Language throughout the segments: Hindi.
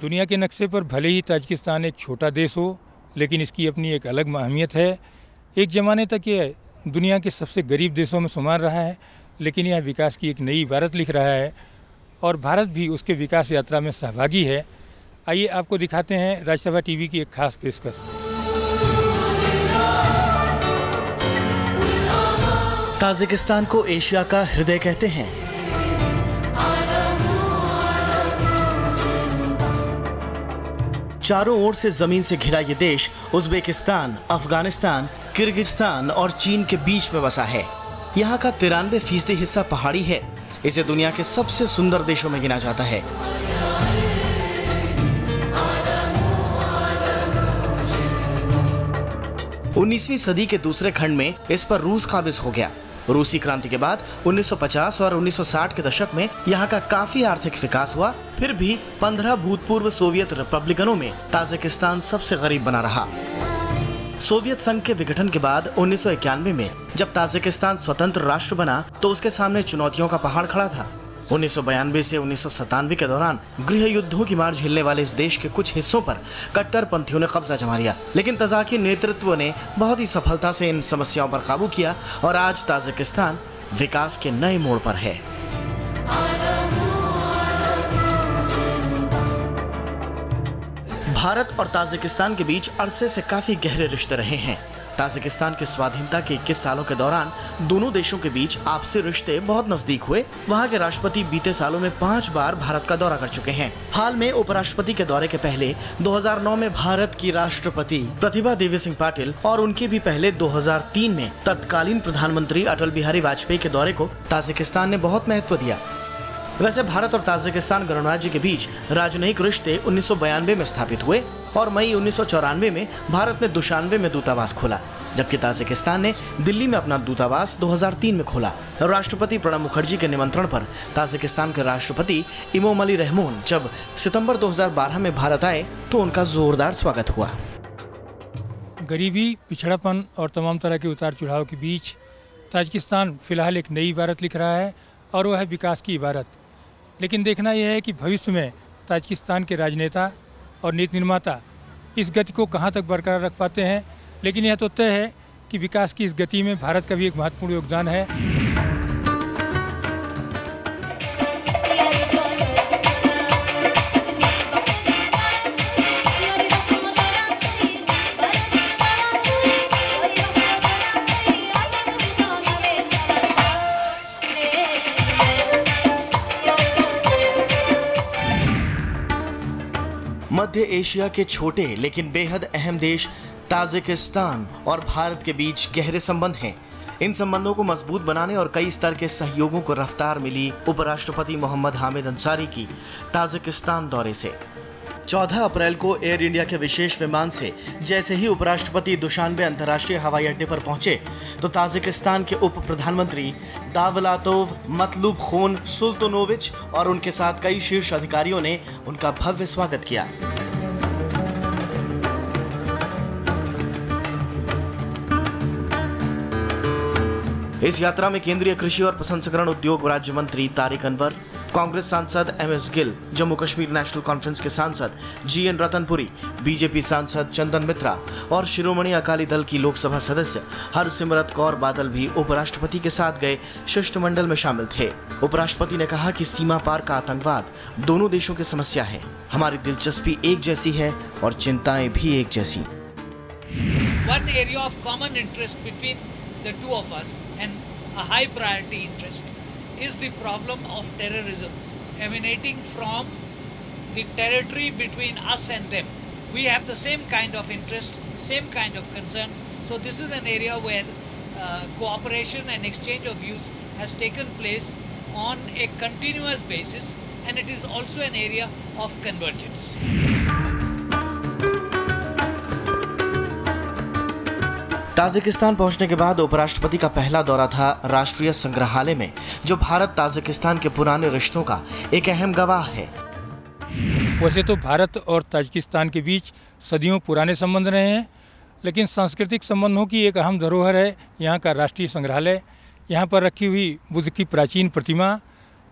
दुनिया के नक्शे पर भले ही ताजिकिस्तान एक छोटा देश हो, लेकिन इसकी अपनी एक अलग अहमियत है। एक ज़माने तक ये दुनिया के सबसे गरीब देशों में शुमार रहा है, लेकिन यह विकास की एक नई इबारत लिख रहा है और भारत भी उसके विकास यात्रा में सहभागी है। आइए आपको दिखाते हैं राज्यसभा टीवी की एक खास पेशकश। ताजिकिस्तान को एशिया का हृदय कहते हैं। चारों ओर से जमीन से घिरा ये देश उज्बेकिस्तान, अफगानिस्तान, किर्गिस्तान और चीन के बीच में बसा है। यहाँ का 93% हिस्सा पहाड़ी है। इसे दुनिया के सबसे सुंदर देशों में गिना जाता है। 19वीं सदी के दूसरे खंड में इस पर रूस काबिज हो गया। रूसी क्रांति के बाद 1950 और 1960 के दशक में यहाँ का काफी आर्थिक विकास हुआ। फिर भी 15 भूतपूर्व सोवियत रिपब्लिकनों में ताजिकिस्तान सबसे गरीब बना रहा। सोवियत संघ के विघटन के बाद 1991 में जब ताजिकिस्तान स्वतंत्र राष्ट्र बना तो उसके सामने चुनौतियों का पहाड़ खड़ा था। 1992 से 1997 के दौरान गृह युद्धों की मार झेलने वाले इस देश के कुछ हिस्सों पर कट्टरपंथियों ने कब्जा जमा लिया, लेकिन तजाकी नेतृत्व ने बहुत ही सफलता से इन समस्याओं पर काबू किया और आज ताजिकिस्तान विकास के नए मोड़ पर है। भारत और ताजिकिस्तान के बीच अरसे से काफी गहरे रिश्ते रहे हैं। ताजिकिस्तान की स्वाधीनता के 21 सालों के दौरान दोनों देशों के बीच आपसी रिश्ते बहुत नजदीक हुए। वहां के राष्ट्रपति बीते सालों में 5 बार भारत का दौरा कर चुके हैं। हाल में उपराष्ट्रपति के दौरे के पहले 2009 में भारत की राष्ट्रपति प्रतिभा देवी सिंह पाटिल और उनके भी पहले 2003 में तत्कालीन प्रधानमंत्री अटल बिहारी वाजपेयी के दौरे को ताजिकिस्तान ने बहुत महत्व दिया। वैसे भारत और ताजिकिस्तान गणराज्य के बीच राजनयिक रिश्ते 1992 में स्थापित हुए और मई 1994 में भारत ने दुशानबे में दूतावास खोला, जबकि ताजिकिस्तान ने दिल्ली में अपना दूतावास 2003 में खोला। राष्ट्रपति प्रणब मुखर्जी के निमंत्रण पर ताजिकिस्तान के राष्ट्रपति इमोमली रहमोन जब सितंबर 2012 में भारत आए तो उनका जोरदार स्वागत हुआ। गरीबी, पिछड़ापन और तमाम तरह के उतार चढ़ाव के बीच ताजिकिस्तान फिलहाल एक नई इबारत लिख रहा है और वह है विकास की इबारत। लेकिन देखना यह है कि भविष्य में ताजिकिस्तान के राजनेता और नीति निर्माता इस गति को कहां तक बरकरार रख पाते हैं। लेकिन यह तो तय है कि विकास की इस गति में भारत का भी एक महत्वपूर्ण योगदान है। मध्य एशिया के छोटे लेकिन बेहद अहम देश ताजिकिस्तान और भारत के बीच गहरे संबंध हैं। इन संबंधों को मजबूत बनाने और कई स्तर के सहयोगों को रफ्तार मिली उपराष्ट्रपति मोहम्मद हामिद अंसारी की ताजिकिस्तान दौरे से। 14 अप्रैल को एयर इंडिया के विशेष विमान से जैसे ही उपराष्ट्रपति दुशानबे अंतर्राष्ट्रीय हवाई अड्डे पर पहुंचे तो ताजिकिस्तान के उप प्रधानमंत्री दावलातोव मतलूबखोन सुल्तानोविच और उनके साथ कई शीर्ष अधिकारियों ने उनका भव्य स्वागत किया। इस यात्रा में केंद्रीय कृषि और प्रसंस्करण उद्योग राज्य मंत्री तारिक अनवर, कांग्रेस सांसद MS Gill, Jammu Kashmir national conference के सांसद जीएन रतनपुरी, बीजेपी सांसद चंदन मित्रा और शिरोमणि अकाली दल की लोकसभा सदस्य हरसिमरत कौर बादल भी उपराष्ट्रपति के साथ गए शिष्टमंडल में शामिल थे। उपराष्ट्रपति ने कहा कि सीमा पार का आतंकवाद दोनों देशों की समस्या है। हमारी दिलचस्पी एक जैसी है और चिंताएं भी एक जैसी। One area of common interest between the two of us and a high priority interest is the problem of terrorism emanating from the territory between us and them. We have the same kind of interest, same kind of concerns. So this is an area where cooperation and exchange of views has taken place on a continuous basis, and it is also an area of convergence. Tajikistan पहुंचने के बाद उपराष्ट्रपति का पहला दौरा था राष्ट्रीय संग्रहालय में, जो भारत ताजिकिस्तान के पुराने रिश्तों का एक अहम गवाह है। वैसे तो भारत और ताजिकिस्तान के बीच सदियों पुराने संबंध रहे हैं, लेकिन सांस्कृतिक संबंधों की एक अहम धरोहर है यहाँ का राष्ट्रीय संग्रहालय। यहाँ पर रखी हुई बुद्ध की प्राचीन प्रतिमा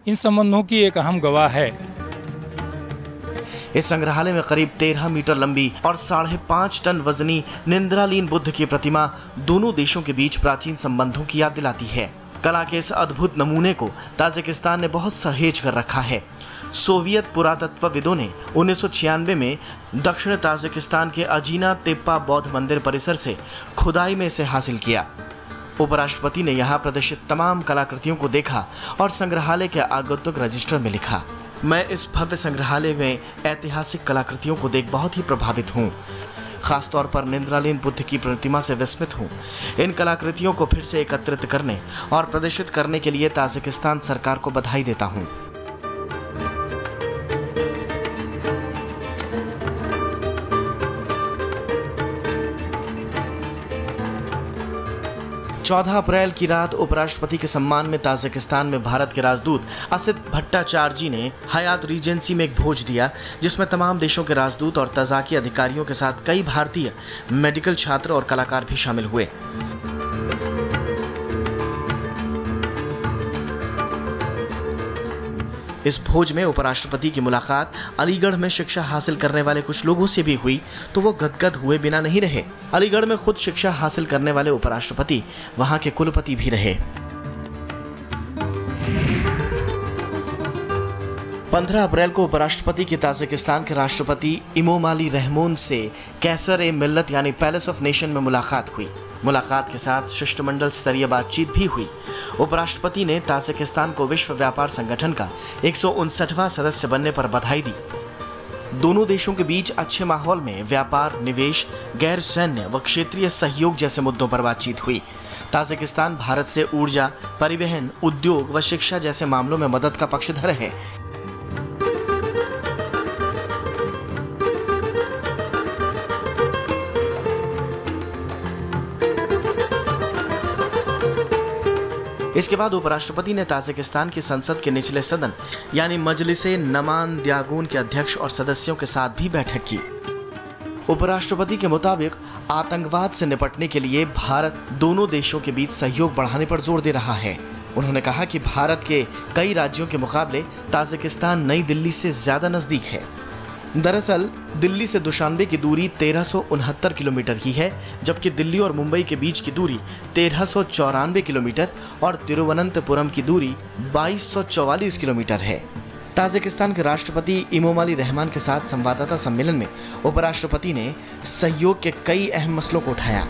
इन संबंधों की एक अहम गवाह है। इस संग्रहालय में करीब 13 मीटर लंबी और 5.5 टन वजनी निंद्रालीन बुद्ध की प्रतिमा दोनों देशों के बीच प्राचीन संबंधों की याद दिलाती है। कला के इस अद्भुत नमूने को ताजिकिस्तान ने बहुत सहेज कर रखा है। सोवियत पुरातत्वविदों ने 1996 में दक्षिण ताजिकिस्तान के अजीना तेप्पा बौद्ध मंदिर परिसर से खुदाई में इसे हासिल किया। उपराष्ट्रपति ने यहाँ प्रदर्शित तमाम कलाकृतियों को देखा और संग्रहालय के आगंतुक रजिस्टर में लिखा, मैं इस भव्य संग्रहालय में ऐतिहासिक कलाकृतियों को देख बहुत ही प्रभावित हूँ। खासतौर पर निंद्रालीन बुद्ध की प्रतिमा से विस्मित हूँ। इन कलाकृतियों को फिर से एकत्रित करने और प्रदर्शित करने के लिए ताजिकिस्तान सरकार को बधाई देता हूँ। चौदह अप्रैल की रात उपराष्ट्रपति के सम्मान में ताजिकिस्तान में भारत के राजदूत असित भट्टाचार्य ने हयात रीजेंसी में एक भोज दिया, जिसमें तमाम देशों के राजदूत और तजाकी अधिकारियों के साथ कई भारतीय मेडिकल छात्र और कलाकार भी शामिल हुए। इस भोज में उपराष्ट्रपति की मुलाकात अलीगढ़ में शिक्षा हासिल करने वाले कुछ लोगों से भी हुई तो वो गदगद हुए बिना नहीं रहे। अलीगढ़ में खुद शिक्षा हासिल करने वाले उपराष्ट्रपति वहां के कुलपति भी रहे। 15 अप्रैल को उपराष्ट्रपति की ताजिकिस्तान के राष्ट्रपति इमोमाली रहमोन से कैसर ए मिल्लत यानी पैलेस ऑफ नेशन में मुलाकात हुई। मुलाकात के साथ शिष्टमंडल स्तरीय बातचीत भी हुई। उपराष्ट्रपति ने ताजिकिस्तान को विश्व व्यापार संगठन का 159वां सदस्य बनने पर बधाई दी। दोनों देशों के बीच अच्छे माहौल में व्यापार, निवेश, गैर सैन्य व क्षेत्रीय सहयोग जैसे मुद्दों पर बातचीत हुई। ताजिकिस्तान भारत से ऊर्जा, परिवहन, उद्योग व शिक्षा जैसे मामलों में मदद का पक्षधर है। इसके बाद उपराष्ट्रपति ने ताजिकिस्तान की संसद के निचले सदन यानी मजलिसे नमान द्यागून के अध्यक्ष और सदस्यों के साथ भी बैठक की। उपराष्ट्रपति के मुताबिक आतंकवाद से निपटने के लिए भारत दोनों देशों के बीच सहयोग बढ़ाने पर जोर दे रहा है। उन्होंने कहा कि भारत के कई राज्यों के मुकाबले ताजिकिस्तान नई दिल्ली से ज्यादा नजदीक है। दरअसल दिल्ली से दुशान्बे की दूरी 1369 किलोमीटर ही है, जबकि दिल्ली और मुंबई के बीच की दूरी 1394 किलोमीटर और तिरुवनंतपुरम की दूरी 2244 किलोमीटर है। ताजिकिस्तान के राष्ट्रपति इमोमाली रहमान के साथ संवाददाता सम्मेलन में उपराष्ट्रपति ने सहयोग के कई अहम मसलों को उठाया।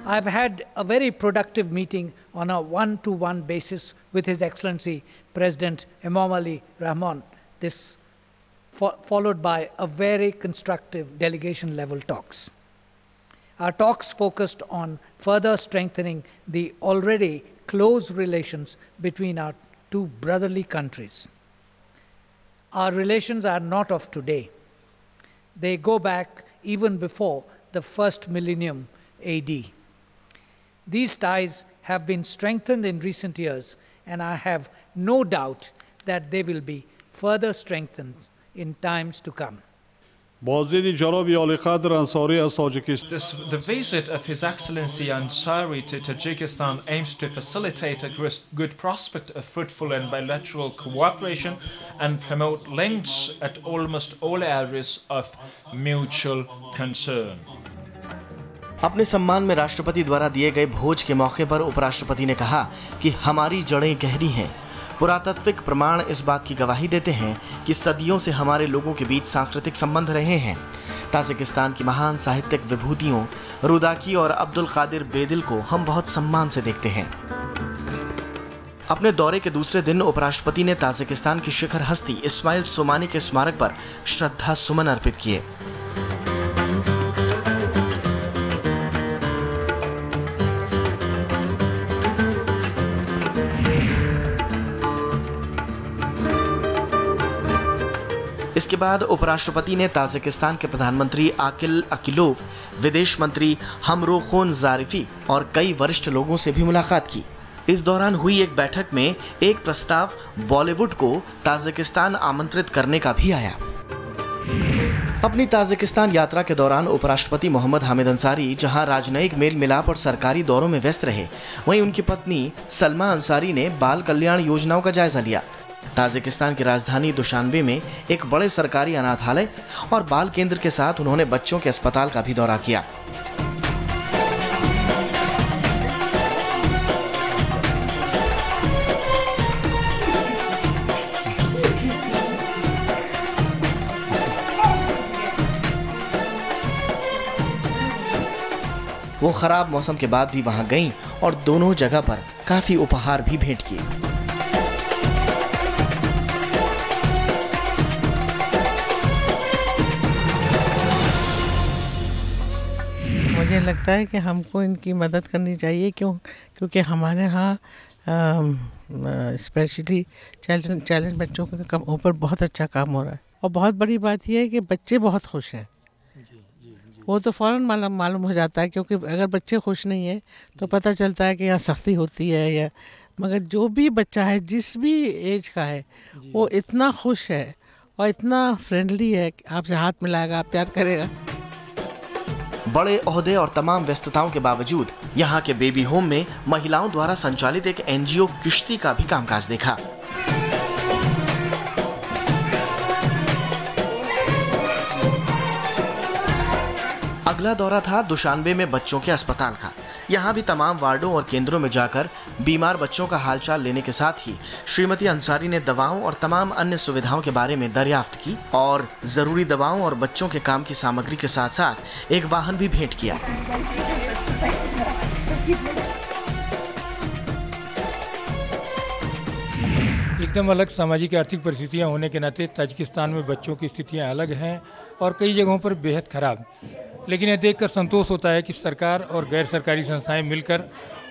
I've had a very productive meeting on a one-to-one basis with His Excellency President Emomali Rahman. This followed by a very constructive delegation level talks. Our talks focused on further strengthening the already close relations between our two brotherly countries. Our relations are not of today. They go back even before the first millennium AD. These ties have been strengthened in recent years, and I have no doubt that they will be further strengthened in times to come. The visit of His Excellency Ansari to Tajikistan aims to facilitate a good prospect of fruitful and bilateral cooperation and promote links at almost all areas of mutual concern. अपने सम्मान में राष्ट्रपति द्वारा दिए गए भोज के मौके पर उपराष्ट्रपति ने कहा कि हमारी जड़ें गहरी हैं। पुरातात्विक प्रमाण इस बात की गवाही देते हैं कि सदियों से हमारे लोगों के बीच सांस्कृतिक संबंध रहे हैं। ताजिकिस्तान की महान साहित्यिक विभूतियों रुदाकी और अब्दुल कादिर बेदिल को हम बहुत सम्मान से देखते हैं। अपने दौरे के दूसरे दिन उपराष्ट्रपति ने ताजिकिस्तान की शिखर हस्ती इस्माइल सोमानी के स्मारक पर श्रद्धा सुमन अर्पित किए। इसके बाद उपराष्ट्रपति ने ताजिकिस्तान के प्रधानमंत्री आकिल अकीलोव, विदेश मंत्री हमरोखोन जारिफी और कई वरिष्ठ लोगों से भी मुलाकात की। इस दौरान हुई एक बैठक में एक प्रस्ताव बॉलीवुड को ताजिकिस्तान आमंत्रित करने का भी आया। अपनी ताजिकिस्तान यात्रा के दौरान उपराष्ट्रपति मोहम्मद हामिद अंसारी जहां राजनयिक मेल मिलाप और सरकारी दौरों में व्यस्त रहे, वहीं उनकी पत्नी सलमा अंसारी ने बाल कल्याण योजनाओं का जायजा लिया। ताजिकिस्तान की राजधानी दुशानबे में एक बड़े सरकारी अनाथालय और बाल केंद्र के साथ उन्होंने बच्चों के अस्पताल का भी दौरा किया। वो खराब मौसम के बाद भी वहां गईं और दोनों जगह पर काफी उपहार भी भेंट किए। मुझे लगता है कि हमको इनकी मदद करनी चाहिए, क्योंकि हमारे यहाँ स्पेशली चैलेंज बच्चों के ऊपर बहुत अच्छा काम हो रहा है। और बहुत बड़ी बात यह है कि बच्चे बहुत खुश हैं। वो तो फ़ौरन मालूम हो जाता है, क्योंकि अगर बच्चे खुश नहीं है तो पता चलता है कि यहाँ सख्ती होती है या। मगर जो भी बच्चा है, जिस भी एज का है, वो इतना खुश है और इतना फ्रेंडली है कि आपसे हाथ मिलाएगा, प्यार करेगा। बड़े ओहदे और तमाम व्यस्तताओं के बावजूद यहाँ के बेबी होम में महिलाओं द्वारा संचालित एक NGO किश्ती का भी कामकाज देखा। अगला दौरा था दुशानबे में बच्चों के अस्पताल का। यहाँ भी तमाम वार्डों और केंद्रों में जाकर बीमार बच्चों का हालचाल लेने के साथ ही श्रीमती अंसारी ने दवाओं और तमाम अन्य सुविधाओं के बारे में दरियाफ्त की और जरूरी दवाओं और बच्चों के काम की सामग्री के साथ साथ एक वाहन भी भेंट किया। एकदम अलग सामाजिक आर्थिक परिस्थितियां होने के नाते ताजिकिस्तान में बच्चों की स्थितियां अलग हैं और कई जगहों पर बेहद खराब। लेकिन यह देखकर संतोष होता है कि सरकार और गैर सरकारी संस्थाएं मिलकर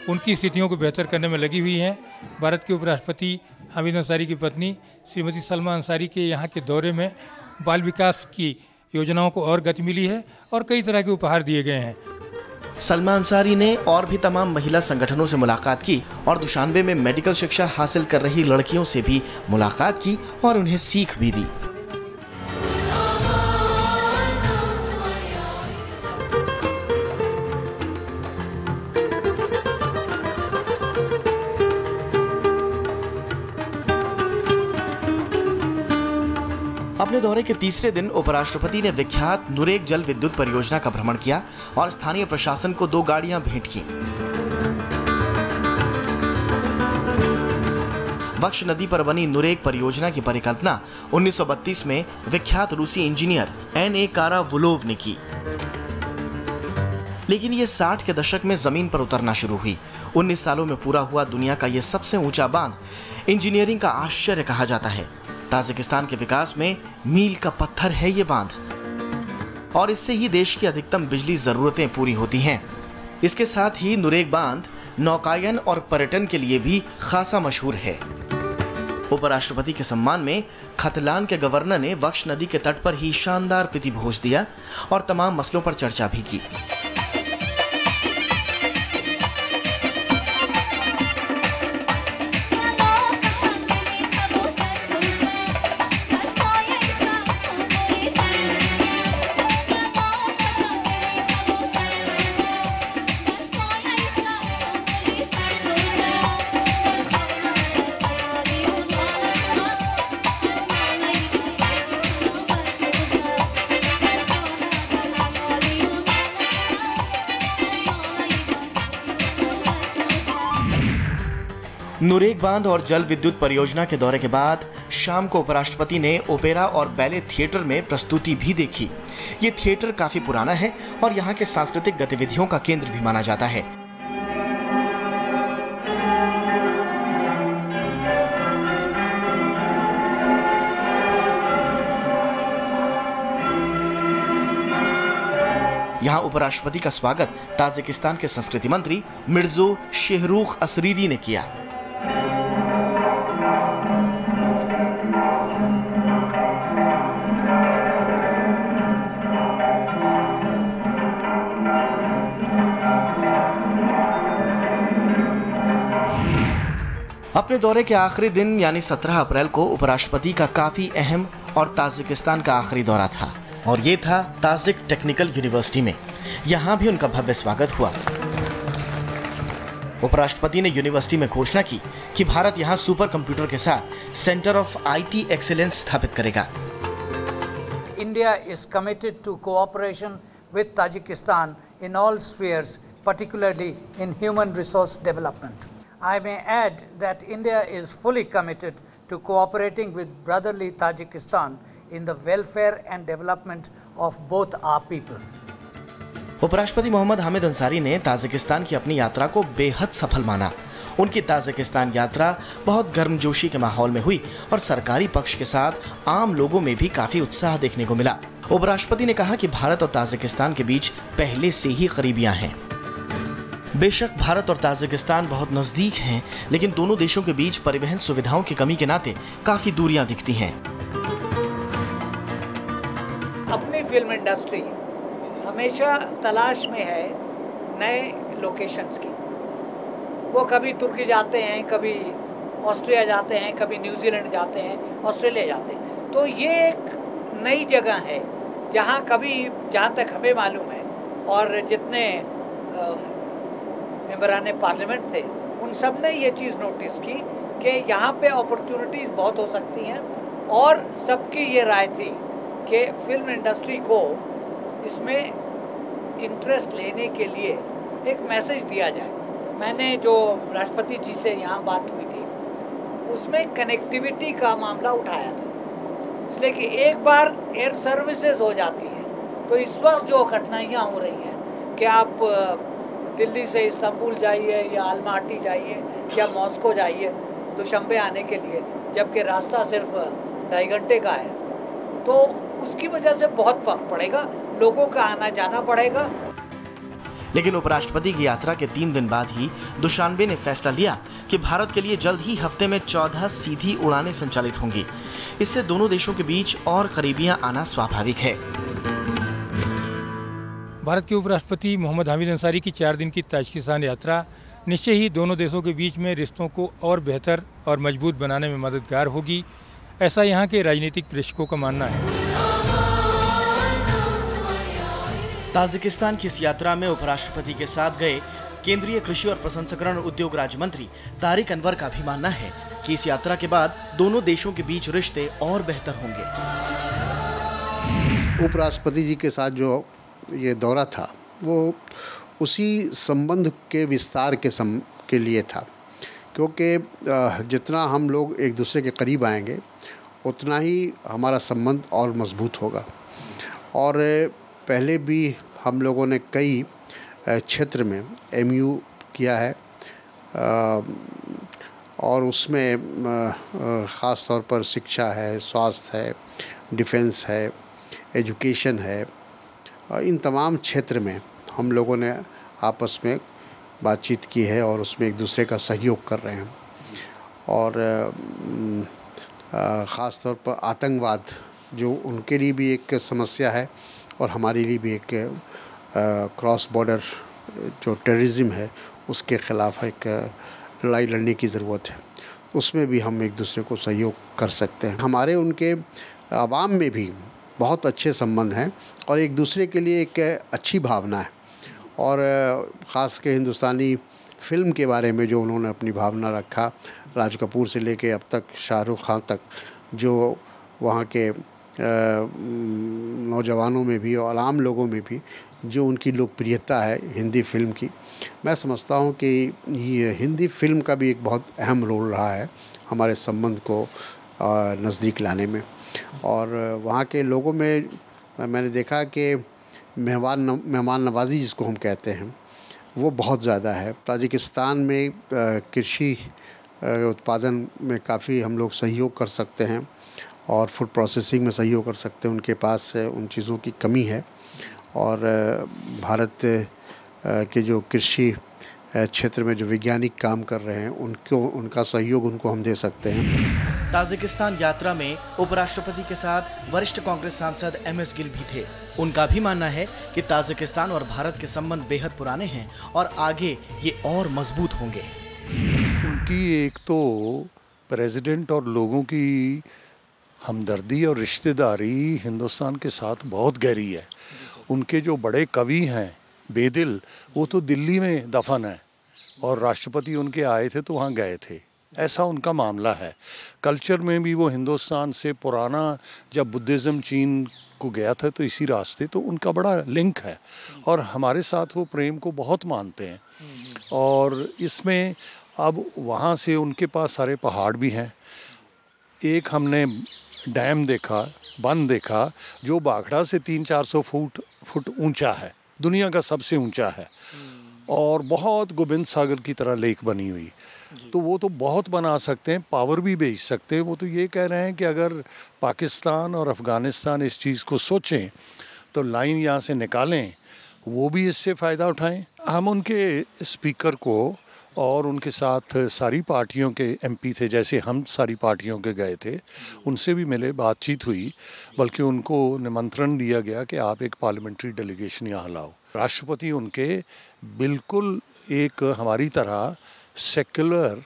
उनकी स्थितियों को बेहतर करने में लगी हुई हैं। भारत के उपराष्ट्रपति हामिद अंसारी की पत्नी श्रीमती सलमा अंसारी के यहाँ के दौरे में बाल विकास की योजनाओं को और गति मिली है और कई तरह के उपहार दिए गए हैं। सलमा अंसारी ने और भी तमाम महिला संगठनों से मुलाकात की और दुशानबे में मेडिकल शिक्षा हासिल कर रही लड़कियों से भी मुलाकात की और उन्हें सीख भी दी। अपने दौरे के तीसरे दिन उपराष्ट्रपति ने विख्यात नुरेक जल विद्युत परियोजना का भ्रमण किया और स्थानीय प्रशासन को 2 गाड़ियां भेंट की। वक्ष नदी पर बनी नुरेक परियोजना की परिकल्पना 1932 में विख्यात रूसी इंजीनियर N.A. कारावुलोव ने की। लेकिन ये 60 के दशक में जमीन पर उतरना शुरू हुई। 19 सालों में पूरा हुआ दुनिया का ये सबसे ऊंचा बांध इंजीनियरिंग का आश्चर्य कहा जाता है। ताजिकिस्तान के विकास में मील का पत्थर है ये बांध और इससे ही देश की अधिकतम बिजली जरूरतें पूरी होती हैं। इसके साथ ही नुरेक बांध नौकायन और पर्यटन के लिए भी खासा मशहूर है। उपराष्ट्रपति के सम्मान में खतलान के गवर्नर ने वक्ष नदी के तट पर ही शानदार प्रीतिभोज दिया और तमाम मसलों पर चर्चा भी की। नुरेक बांध और जल विद्युत परियोजना के दौरे के बाद शाम को उपराष्ट्रपति ने ओपेरा और बैले थिएटर में प्रस्तुति भी देखी। ये थिएटर काफी पुराना है और यहाँ के सांस्कृतिक गतिविधियों का केंद्र भी माना जाता है। यहाँ उपराष्ट्रपति का स्वागत ताजिकिस्तान के संस्कृति मंत्री मिर्जो शेहरुख असरीरी ने किया। अपने दौरे के आखिरी दिन यानी 17 अप्रैल को उपराष्ट्रपति का काफी अहम और ताजिकिस्तान का आखिरी दौरा था और ये था ताजिक टेक्निकल यूनिवर्सिटी में। यहाँ भी उनका भव्य स्वागत हुआ। उपराष्ट्रपति ने यूनिवर्सिटी में घोषणा की कि भारत यहां सुपर कंप्यूटर के साथ सेंटर ऑफ आईटी एक्सीलेंस स्थापित करेगा। India is committed to cooperation with Tajikistan in all spheres, particularly in human resource development. I may add that India is fully committed to cooperating with brotherly Tajikistan in the welfare and development of both our people. उपराष्ट्रपति मोहम्मद हामिद अंसारी ने ताजिकिस्तान की अपनी यात्रा को बेहद सफल माना। उनकी ताजिकिस्तान यात्रा बहुत गर्मजोशी के माहौल में हुई और सरकारी पक्ष के साथ आम लोगों में भी काफी उत्साह देखने को मिला। उपराष्ट्रपति ने कहा कि भारत और ताजिकिस्तान के बीच पहले से ही करीबियां हैं। बेशक भारत और ताजिकिस्तान बहुत नजदीक हैं, लेकिन दोनों देशों के बीच परिवहन सुविधाओं की कमी के नाते काफी दूरियां दिखती हैं। अपनी फिल्म इंडस्ट्री हमेशा तलाश में है नए लोकेशंस की। वो कभी तुर्की जाते हैं, कभी ऑस्ट्रिया जाते हैं, कभी न्यूजीलैंड जाते हैं, ऑस्ट्रेलिया जाते हैं। तो ये एक नई जगह है जहाँ जहाँ तक हमें मालूम है और जितने मेंबरान पार्लियामेंट थे उन सब ने ये चीज़ नोटिस की कि यहाँ पे अपॉर्चुनिटीज़ बहुत हो सकती हैं और सबकी ये राय थी कि फिल्म इंडस्ट्री को इसमें इंटरेस्ट लेने के लिए एक मैसेज दिया जाए। मैंने जो राष्ट्रपति जी से यहाँ बात हुई थी उसमें कनेक्टिविटी का मामला उठाया था, इसलिए कि एक बार एयर सर्विसेज हो जाती हैं तो इस वक्त जो कठिनाइयाँ हो रही हैं कि आप दिल्ली से इस्तांबुल जाइए या अलमाटी जाइए या मॉस्को जाइए दुशंबे आने के लिए, जबकि रास्ता सिर्फ 2.5 घंटे का है, तो उसकी वजह से बहुत फर्क पड़ेगा, लोगों का आना जाना पड़ेगा। लेकिन उपराष्ट्रपति की यात्रा के 3 दिन बाद ही दुशानबे ने फैसला लिया कि भारत के लिए जल्द ही हफ्ते में 14 सीधी उड़ानें संचालित होंगी। इससे दोनों देशों के बीच और करीबियां आना स्वाभाविक है। भारत के उपराष्ट्रपति मोहम्मद हामिद अंसारी की 4 दिन की ताजिकिस्तान यात्रा निश्चय ही दोनों देशों के बीच में रिश्तों को और बेहतर और मजबूत बनाने में मददगार होगी, ऐसा यहाँ के राजनीतिक प्रेक्षकों का मानना है। ताजिकिस्तान की इस यात्रा में उपराष्ट्रपति के साथ गए केंद्रीय कृषि और प्रसंस्करण उद्योग राज्य मंत्री तारिक अनवर का भी मानना है कि इस यात्रा के बाद दोनों देशों के बीच रिश्ते और बेहतर होंगे। उपराष्ट्रपति जी के साथ जो ये दौरा था वो उसी संबंध के विस्तार के लिए था, क्योंकि जितना हम लोग एक दूसरे के करीब आएंगे उतना ही हमारा संबंध और मजबूत होगा। और पहले भी हम लोगों ने कई क्षेत्र में MU किया है और उसमें ख़ास तौर पर शिक्षा है, स्वास्थ्य है, डिफेंस है, एजुकेशन है, इन तमाम क्षेत्र में हम लोगों ने आपस में बातचीत की है और उसमें एक दूसरे का सहयोग कर रहे हैं। और ख़ास तौर पर आतंकवाद जो उनके लिए भी एक समस्या है और हमारे लिए भी एक क्रॉस बॉर्डर जो टेररिज्म है उसके ख़िलाफ़ एक लड़ाई लड़ने की ज़रूरत है, उसमें भी हम एक दूसरे को सहयोग कर सकते हैं। हमारे उनके आवाम में भी बहुत अच्छे संबंध हैं और एक दूसरे के लिए एक अच्छी भावना है। और ख़ास के हिंदुस्तानी फ़िल्म के बारे में जो उन्होंने अपनी भावना रखा, राज कपूर से लेके अब तक शाहरुख खान तक, जो वहाँ के नौजवानों में भी और आम लोगों में भी जो उनकी लोकप्रियता है हिंदी फ़िल्म की, मैं समझता हूँ कि ये हिंदी फ़िल्म का भी एक बहुत अहम रोल रहा है हमारे संबंध को नज़दीक लाने में। और वहाँ के लोगों में मैंने देखा कि मेहमान नवाज़ी जिसको हम कहते हैं वो बहुत ज़्यादा है। ताजिकिस्तान में कृषि उत्पादन में काफ़ी हम लोग सहयोग कर सकते हैं और फूड प्रोसेसिंग में सहयोग कर सकते हैं। उनके पास उन चीज़ों की कमी है और भारत के जो कृषि क्षेत्र में जो वैज्ञानिक काम कर रहे हैं उनका सहयोग उनको हम दे सकते हैं। ताजिकिस्तान यात्रा में उपराष्ट्रपति के साथ वरिष्ठ कांग्रेस सांसद MS गिल भी थे। उनका भी मानना है कि ताजिकिस्तान और भारत के संबंध बेहद पुराने हैं और आगे ये और मजबूत होंगे। उनकी एक तो प्रेसिडेंट और लोगों की हमदर्दी और रिश्तेदारी हिंदुस्तान के साथ बहुत गहरी है। उनके जो बड़े कवि हैं बेदिल, वो तो दिल्ली में दफन है, और राष्ट्रपति उनके आए थे तो वहाँ गए थे, ऐसा उनका मामला है। कल्चर में भी वो हिंदुस्तान से पुराना, जब बुद्धिज़्म चीन को गया था तो इसी रास्ते, तो उनका बड़ा लिंक है और हमारे साथ वो प्रेम को बहुत मानते हैं। और इसमें अब वहाँ से उनके पास सारे पहाड़ भी हैं। एक हमने डैम देखा, बंद देखा, जो बाखड़ा से 300-400 फुट ऊंचा है, दुनिया का सबसे ऊंचा है और बहुत गोविंद सागर की तरह लेक बनी हुई। तो वो तो बहुत बना सकते हैं, पावर भी बेच सकते हैं। वो तो ये कह रहे हैं कि अगर पाकिस्तान और अफ़गानिस्तान इस चीज़ को सोचें तो लाइन यहाँ से निकालें, वो भी इससे फ़ायदा उठाएं। हम उनके स्पीकर को और उनके साथ सारी पार्टियों के एमपी थे, जैसे हम सारी पार्टियों के गए थे, उनसे भी मिले, बातचीत हुई, बल्कि उनको निमंत्रण दिया गया कि आप एक पार्लियामेंट्री डेलीगेशन यहाँ लाओ। राष्ट्रपति उनके बिल्कुल एक हमारी तरह सेक्युलर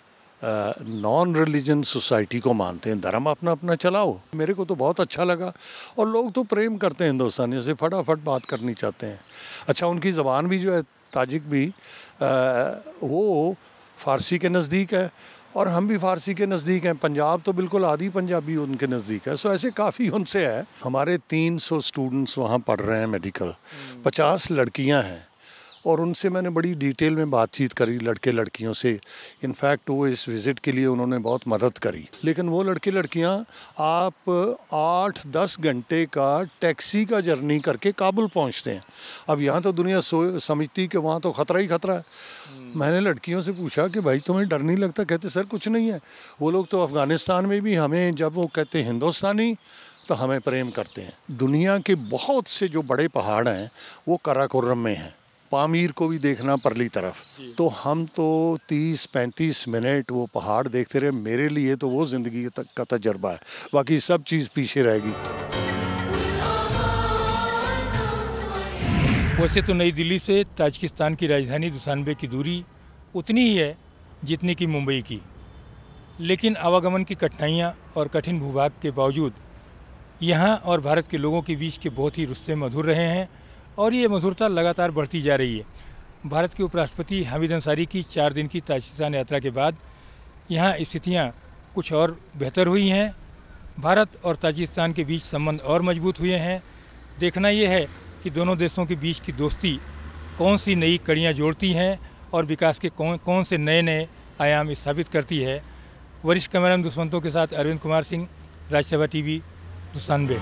नॉन रिलीजन सोसाइटी को मानते हैं, धर्म अपना अपना चलाओ। मेरे को तो बहुत अच्छा लगा और लोग तो प्रेम करते हैं हिंदुस्तानियों से, फटाफट बात करनी चाहते हैं। अच्छा, उनकी ज़बान भी जो है ताजिक भी, वो फ़ारसी के नज़दीक है और हम भी फ़ारसी के नज़दीक हैं। पंजाब तो बिल्कुल आधी पंजाबी उनके नज़दीक है। सो ऐसे काफ़ी उनसे है। हमारे 300 स्टूडेंट्स वहाँ पढ़ रहे हैं मेडिकल, 50 लड़कियाँ हैं और उनसे मैंने बड़ी डिटेल में बातचीत करी, लड़के लड़कियों से। इनफैक्ट वो इस विज़िट के लिए उन्होंने बहुत मदद करी। लेकिन वो लड़के लड़कियां आप 8-10 घंटे का टैक्सी का जर्नी करके काबुल पहुंचते हैं। अब यहाँ तो दुनिया समझती कि वहाँ तो ख़तरा ही ख़तरा है। मैंने लड़कियों से पूछा कि भाई तुम्हें डर नहीं लगता? कहते सर कुछ नहीं है। वो लोग तो अफ़गानिस्तान में भी हमें, जब वो कहते हैं हिंदुस्तानी, तो हमें प्रेम करते हैं। दुनिया के बहुत से जो बड़े पहाड़ हैं वो कराकोरम में हैं। पामीर को भी देखना परली तरफ, तो हम तो 30-35 मिनट वो पहाड़ देखते रहे। मेरे लिए तो वो ज़िंदगी का तजर्बा है, बाकी सब चीज़ पीछे रहेगी। वैसे तो नई दिल्ली से ताजिकिस्तान की राजधानी दुशानबे की दूरी उतनी ही है जितनी कि मुंबई की, लेकिन आवागमन की कठिनाइयाँ और कठिन भूभाग के बावजूद यहाँ और भारत के लोगों के बीच के बहुत ही रिश्ते मधुर रहे हैं और ये मधुरता लगातार बढ़ती जा रही है। भारत के उपराष्ट्रपति हामिद अंसारी की 4 दिन की ताजिकिस्तान यात्रा के बाद यहाँ स्थितियाँ कुछ और बेहतर हुई हैं। भारत और ताजिकिस्तान के बीच संबंध और मजबूत हुए हैं। देखना ये है कि दोनों देशों के बीच की दोस्ती कौन सी नई कड़ियाँ जोड़ती हैं और विकास के कौन से नए नए आयाम स्थापित करती है। वरिष्ठ कैमरामैन दुष्मंतों के साथ अरविंद कुमार सिंह, राज्यसभा टीवी, दुशानबे।